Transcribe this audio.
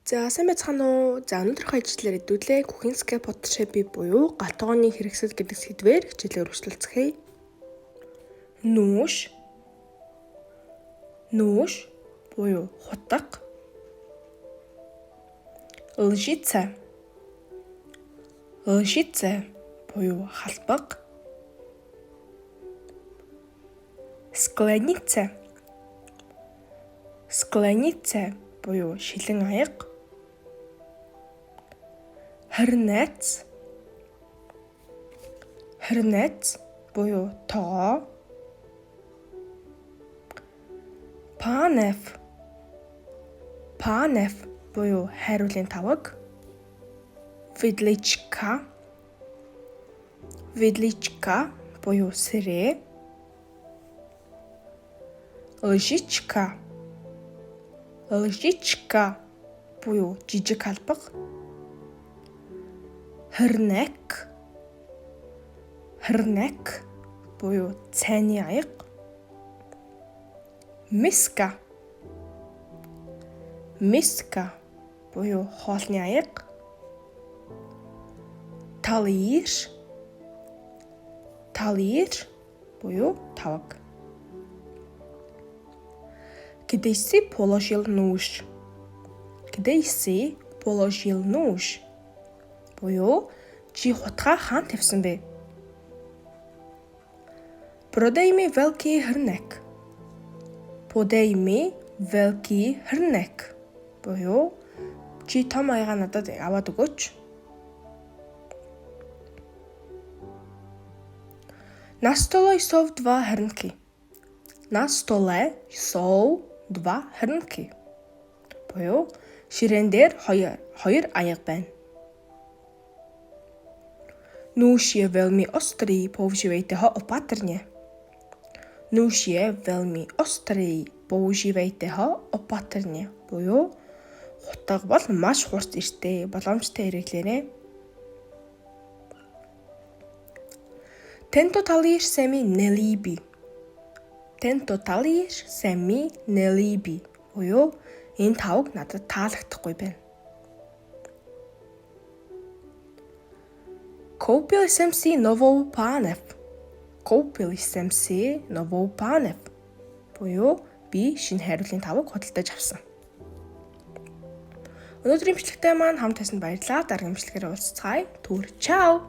За сайн байцгаана уу? За өнөөдрийнхөө ижилслээр хэдүүлээ Кухинская потребы буюу галтгооны хэрэгсэл гэдэг сэдвээр хичээлээр үргэлжлүүлцгээе. Нүүш буюу хутга. Лжица буюу халбаг. Скляница буюу шилэн аяга. Хрнэц буюу тоо. Панеф буюу хайруулын таваг. Ведличка буюу сэрээ. Лжичка буюу жижиг халбаг. Хрнэк буюу цайны аяга. Миска буюу хоолны аяга. Талир буюу таваг. Кэдэйси положил нүүш буюу чи хутгаа хаан тавьсан бэ? Продай ми великий хрнэк буюу чи том аяга надад аваад өгөөч. На столе сов два хрнки буюу ширээн дээр хоёр аяга байна. Нүүшье велми острый поуживайте ho opatrnie буюу хутга бол маш хурц эртээ боломжтой хэрэглээрэй. Tento talíř se mi nelíbí буюу энэ таваг надад таалагдахгүй байна. Купил съм си новou панев буюу би шинэ хайруулын таваг худалдаж авсан. Өнөөдрийн бичлэгтэй маань хамт тасанд баярлалаа. Дараагийн бичлэгээр уулзцгаая. Түр чао.